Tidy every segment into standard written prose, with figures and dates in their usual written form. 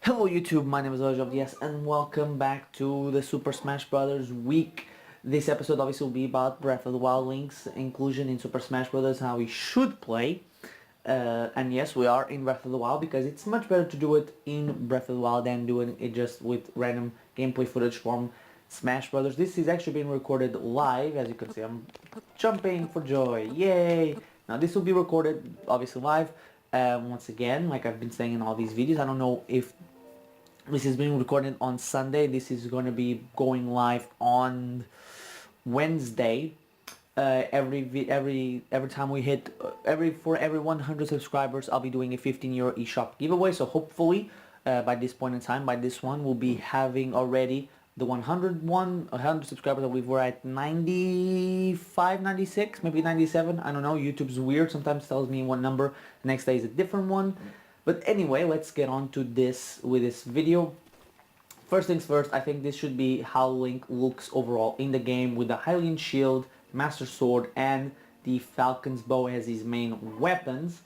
Hello YouTube, my name is BOTW and welcome back to the Super Smash Bros. Week. This episode obviously will be about Breath of the Wild Link's inclusion in Super Smash Bros. How we should play. And yes, we are in Breath of the Wild because it's much better to do it in Breath of the Wild than doing it just with random gameplay footage from Smash Bros. This is actually being recorded live, as you can see. I'm jumping for joy, yay! Now this will be recorded obviously live. Once again, like I've been saying in all these videos, I don't know if this is being recorded on Sunday. This is going to be going live on Wednesday. Every time we hit for every 100 subscribers, I'll be doing a 15 euro eShop giveaway. So hopefully, by this point in time, by this one, we'll be having already the 100 subscribers. We were at 95, 96, maybe 97. I don't know. YouTube's weird. Sometimes tells me one number. The next day is a different one. But anyway, let's get on to this with this video. First things first, I think this should be how Link looks overall in the game with the Hylian Shield, Master Sword, and the Falcon's Bow as his main weapons.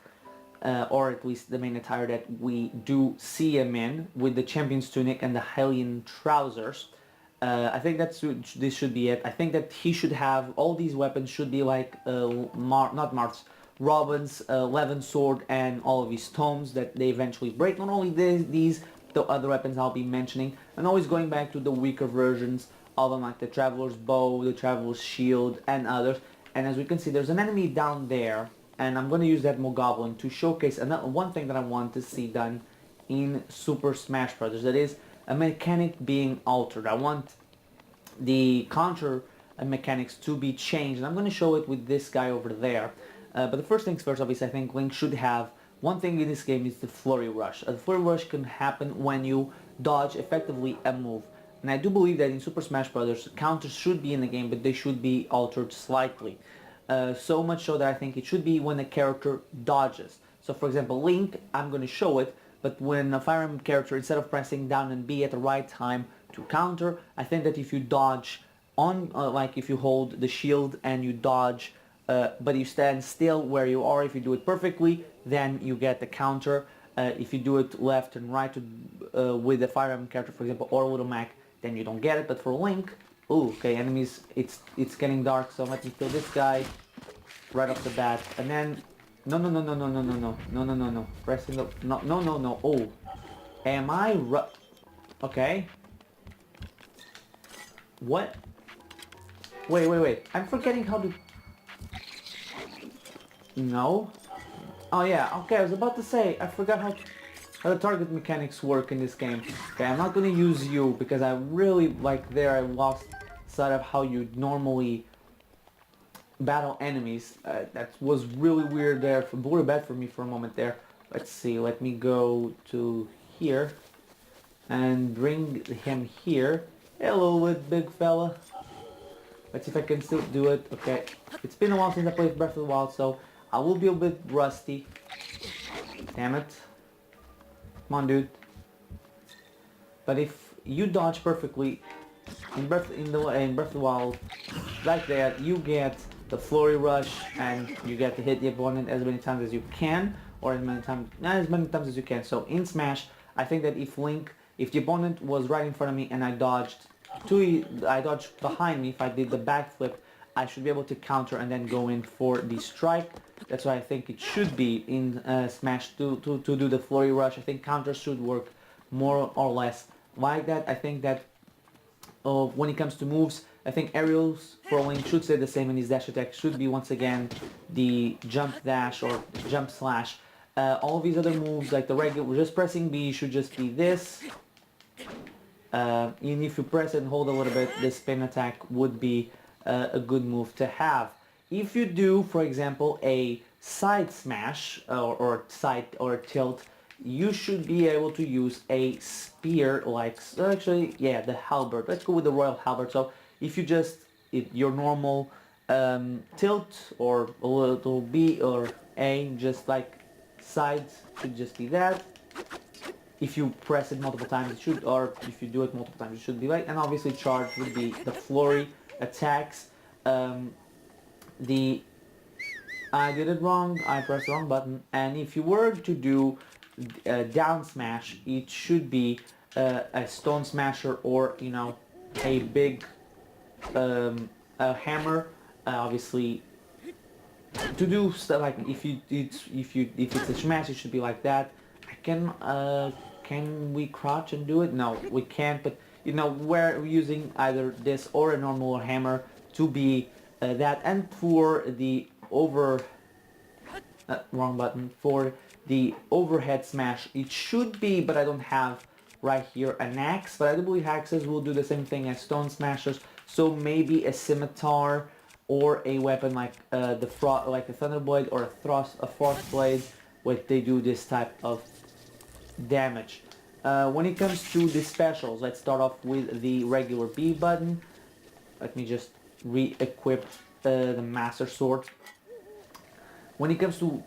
Or at least the main attire that we do see him in, with the Champion's Tunic and the Hylian Trousers. I think this should be it. I think that he should have, all these weapons should be like, not Marth's, Robin's 11 sword and all of his tomes that they eventually break. Not only these, the other weapons I'll be mentioning, and always going back to the weaker versions of them, like the Traveler's Bow, the Traveler's Shield, and others. And as we can see, there's an enemy down there, and I'm going to use that Mogoblin to showcase another one thing that I want to see done in Super Smash Bros. That is a mechanic being altered. I want the counter mechanics to be changed, and I'm going to show it with this guy over there. But the first things first, obviously, I think Link should have one thing in this game is the Flurry Rush. The Flurry Rush can happen when you dodge effectively a move. And I do believe that in Super Smash Bros. Counters should be in the game, but they should be altered slightly. So much so that I think it should be when a character dodges. So for example, Link, I'm going to show it, but when a Fire Emblem character, instead of pressing down and B at the right time to counter, I think that if you dodge on, like if you hold the shield and you dodge, but you stand still where you are, if you do it perfectly, then you get the counter. If you do it left and right with the Fire Emblem character, for example, or Little Mac, then you don't get it. But for Link, ooh, okay, enemies, it's getting dark, so let me kill this guy right off the bat, and then no, pressing the no. Oh, am I okay? What? Wait. I'm forgetting how to. No. Oh yeah, okay, I was about to say, I forgot how the target mechanics work in this game. Okay, I'm not gonna use you because I really, like there, I lost sight of how you normally battle enemies. That was really weird there, really bad for me for a moment there. Let's see, let me go to here and bring him here. Hello, big fella. Let's see if I can still do it. Okay, it's been a while since I played Breath of the Wild, so I will be a bit rusty. Damn it. Come on, dude. But if you dodge perfectly in Breath of the Wild, like that, you get the Flurry Rush and you get to hit the opponent as many times as you can, or as many times as you can. So in Smash, I think that if the opponent was right in front of me and I dodged behind me, if I did the backflip, I should be able to counter and then go in for the strike. That's why I think it should be in Smash to do the Flurry Rush. I think counters should work more or less like that. I think that when it comes to moves, I think aerials for Link should stay the same, and his dash attack should be once again the jump dash or jump slash. All of these other moves, like the regular, just pressing B, should just be this. And if you press and hold a little bit, the spin attack would be a good move to have. If you do, for example, a side smash or side or tilt, you should be able to use a spear, like actually, yeah, the halberd. Let's go with the royal halberd. So if you just your normal tilt or a little B or A, just like sides, should just be that. If you press it multiple times, it should, or if you do it multiple times, it should be like. And obviously, charge would be the flurry attacks. I did it wrong. I pressed the wrong button. And if you were to do down smash, it should be a stone smasher, or you know, a big a hammer. Obviously, to do stuff like if it's a smash, it should be like that. Can we crouch and do it? No, we can't. But you know, we're using either this or a normal hammer to be that. And for the wrong button, for the overhead smash, it should be, but I don't have right here an axe, but I do believe axes will do the same thing as stone smashers. So maybe a scimitar or a weapon like like a thunderblade or a frost blade, where they do this type of damage. When it comes to the specials, let's start off with the regular B button. Let me just re-equip the Master Sword. When it comes to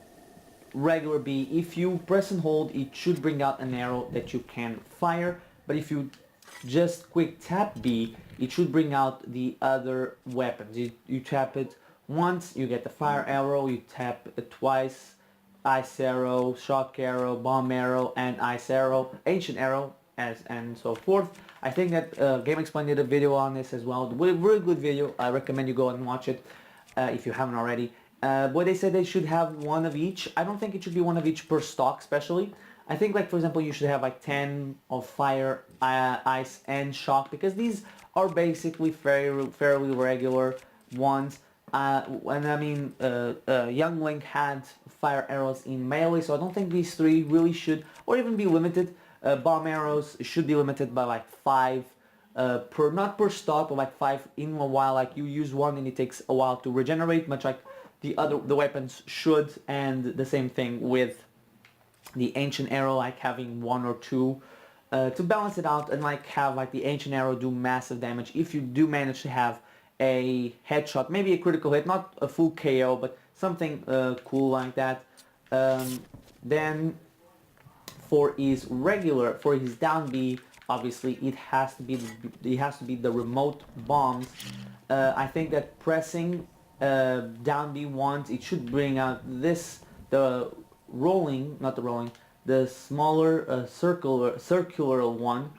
regular B, if you press and hold, it should bring out an arrow that you can fire, but if you just quick tap B, it should bring out the other weapons. You tap it once, you get the fire arrow, you tap it twice, ice arrow, shock arrow, bomb arrow, and ice arrow, ancient arrow, and so forth. I think that GameXplain did a video on this as well. Really good video. I recommend you go and watch it if you haven't already. But they said they should have one of each. I don't think it should be one of each per stock, especially. I think, like, for example, you should have like 10 of fire, ice, and shock, because these are basically fairly regular ones. And I mean, Young Link had fire arrows in melee, so I don't think these three really should, or even be limited. Bomb arrows should be limited by like 5 not per stock, but like 5 in a while. Like, you use one and it takes a while to regenerate, much like the weapons should. And the same thing with the ancient arrow, like having 1 or 2 to balance it out, and like have like the ancient arrow do massive damage if you do manage to have a headshot, maybe a critical hit, not a full KO, but something cool like that. Then for his down B, obviously it has to be the remote bombs. I think that pressing down B once, it should bring out the smaller circular one,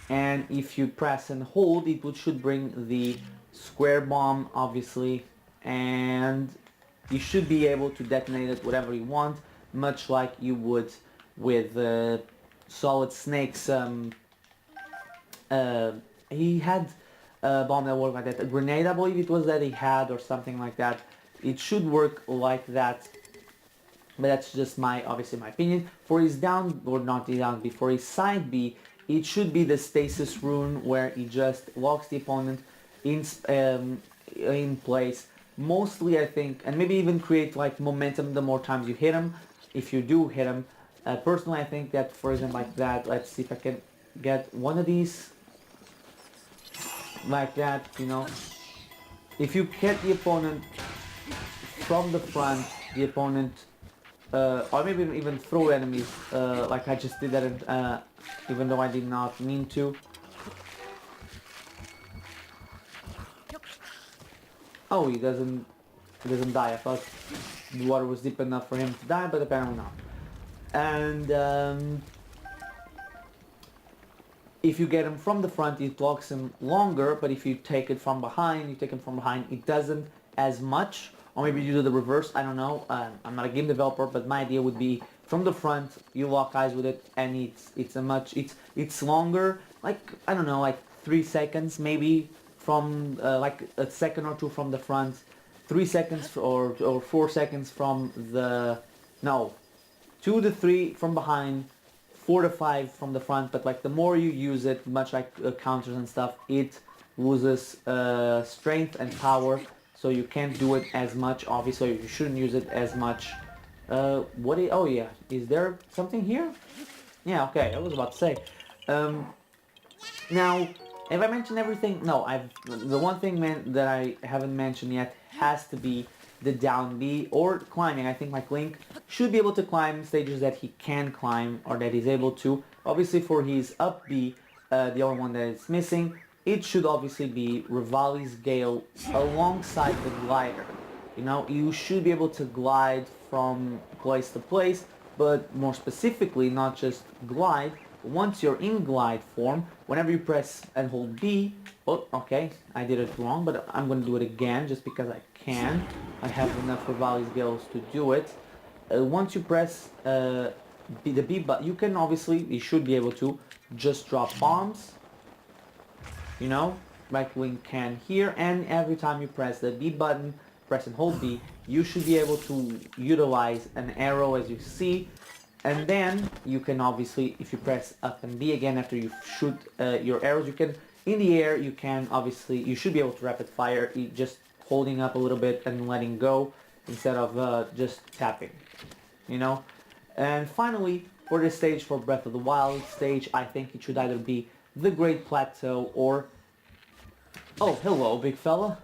and if you press and hold, it should bring the square bomb, obviously, and you should be able to detonate it whatever you want, much like you would with Solid Snake's. He had a bomb that worked like that, a grenade, I believe it was, that he had, or something like that. It should work like that, but that's just obviously my opinion. For his down, or not the down B, for his side B, it should be the stasis rune, where he just locks the opponent in place, mostly, I think, and maybe even create like momentum the more times you hit him, if you do hit him. Personally, I think that, for example, like that, let's see if I can get one of these like that, you know. If you hit the opponent from the front, the opponent, or maybe even throw enemies, like I just did that, even though I did not mean to. Oh, he doesn't die. I thought the water was deep enough for him to die, but apparently not. And if you get him from the front, it blocks him longer, but if you take it from behind, it doesn't as much. Or maybe you do the reverse, I don't know. I'm not a game developer, but my idea would be from the front, you lock eyes with it, and it's longer, like, I don't know, like 3 seconds maybe, from like a second or 2 from the front, 3 seconds or 4 seconds from the, no, 2 to 3 from behind, 4 to 5 from the front. But like the more you use it, much like counters and stuff, it loses strength and power, so you can't do it as much. Obviously you shouldn't use it as much. Oh yeah, is there something here? Yeah, okay, I was about to say. Now, have I mentioned everything? No, the one thing that I haven't mentioned yet has to be the down B, or climbing. I think like Link should be able to climb stages that he can climb, or that he's able to. Obviously for his up B, the only one that is missing, it should obviously be Rivali's Gale alongside the glider. You know, you should be able to glide from place to place but more specifically, not just glide. Once you're in glide form, whenever you press and hold B, oh, okay, I did it wrong, but I'm going to do it again just because I can. I have enough Rivali skills to do it. Once you press the B button, you can obviously, you should be able to just drop bombs, you know, like we can here, and every time you press the B button, press and hold B, you should be able to utilize an arrow as you see, and then you can obviously, if you press up and B again after you shoot your arrows, you can, in the air, you can obviously, you should be able to rapid fire, just holding up a little bit and letting go instead of just tapping, you know. And finally, for this stage, for Breath of the Wild stage, I think it should either be the Great Plateau or... Oh, hello, big fella.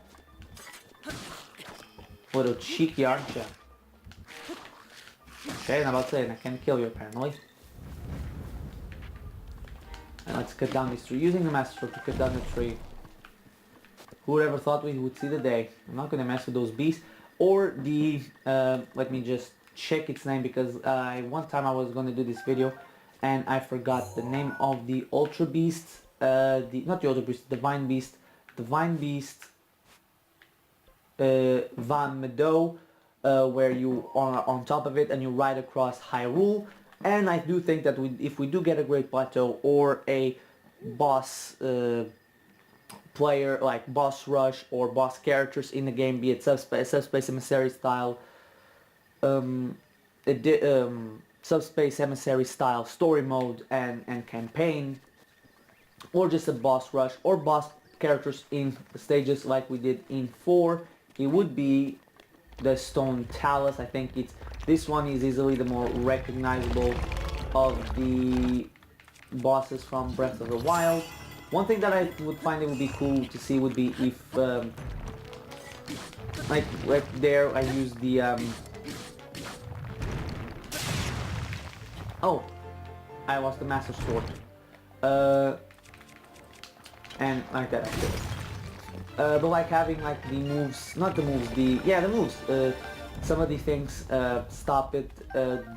Little cheeky, aren't you? Okay, I'm about to say, and I can't kill you apparently. And let's cut down this tree. Using the Master Sword to cut down the tree. Who would ever thought we would see the day? I'm not gonna mess with those beasts. Or the, let me just check its name, because one time I was gonna do this video and I forgot the name of the Ultra Beast, not the Ultra Beast, Divine Beast, Van Meadow, where you are on top of it and you ride across Hyrule. And I do think that if we do get a Great Plateau or a boss player, like boss rush or boss characters in the game, be it subspace emissary style, subspace emissary style story mode and campaign, or just a boss rush or boss characters in the stages like we did in 4, it would be the Stone Talus. I think this one is easily the more recognizable of the bosses from Breath of the Wild. One thing that I would find it would be cool to see would be if like there I use the oh, I lost the Master Sword. And like that actually. But like having like the moves, not the moves, the moves. Some of the things stop it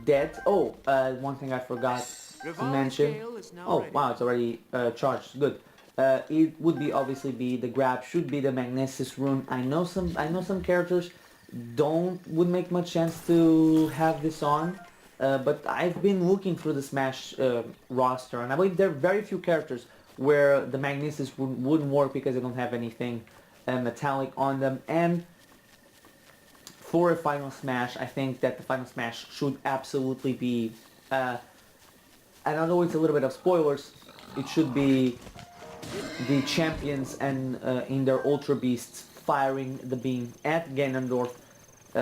dead. Oh, one thing I forgot to mention. Oh wow, it's already charged. Good. It would be obviously be the grab should be the Magnesis rune. I know some characters would make much sense to have this on. But I've been looking through the Smash roster, and I believe there are very few characters where the Magnesis wouldn't work because they don't have anything metallic on them. And for a Final Smash, I think that the Final Smash should absolutely be, and I know it's a little bit of spoilers, it should be the champions and in their Ultra Beasts firing the beam at Ganondorf,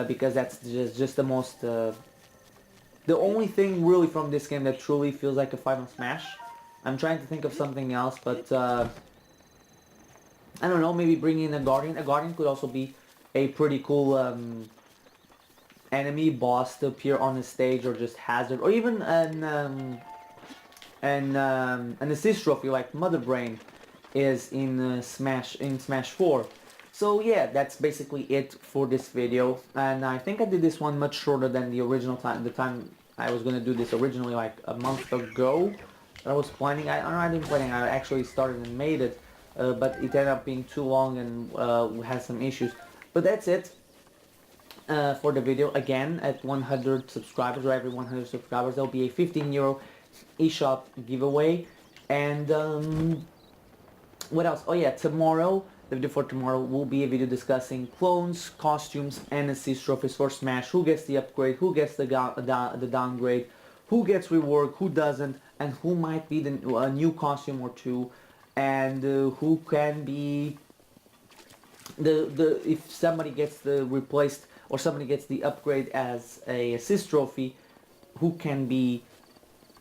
because that's just the most... the only thing really from this game that truly feels like a Final Smash. I'm trying to think of something else, but I don't know, maybe bringing in a Guardian. A Guardian could also be a pretty cool enemy boss to appear on the stage, or just hazard, or even an assist trophy like Mother Brain is in Smash 4. So yeah, that's basically it for this video, and I think I did this one much shorter than the original time. The time I was gonna do this originally, like a month ago. I was planning. I didn't plan. I actually started and made it, but it ended up being too long and we had some issues. But that's it for the video. Again, at 100 subscribers, or every 100 subscribers, there'll be a €15 eShop giveaway. And what else? Oh yeah, tomorrow. The video for tomorrow will be a video discussing clones, costumes, and assist trophies for Smash. Who gets the upgrade, who gets the downgrade, who gets rework, who doesn't, and who might be a new costume or two, and who can be if somebody gets the replaced or somebody gets the upgrade as a assist trophy, who can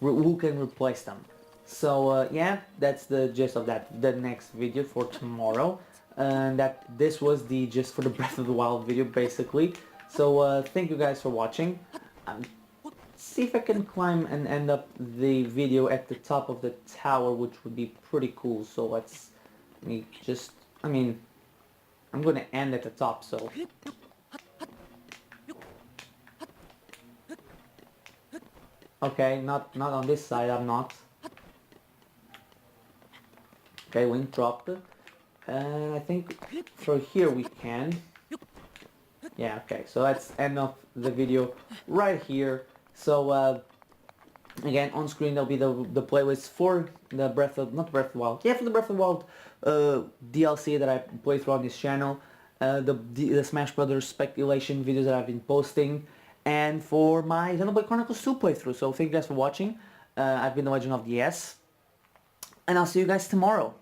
replace them. So yeah, that's the gist of that. The next video for tomorrow. And this was the gist for the Breath of the Wild video, basically. So thank you guys for watching. See if I can climb and end up the video at the top of the tower, which would be pretty cool. So let's I'm gonna end at the top, so Okay, not on this side, I'm not. Okay, link dropped. I think for here we can. Yeah, okay, so that's end of the video right here. So again, on screen there'll be the playlist for the not Breath of the Wild, yeah, for the Breath of the Wild DLC that I play through on this channel, the Smash Brothers speculation videos that I've been posting, and for my Xenoblade Chronicles 2 playthrough. So thank you guys for watching. I've been the Legend of the S, and I'll see you guys tomorrow.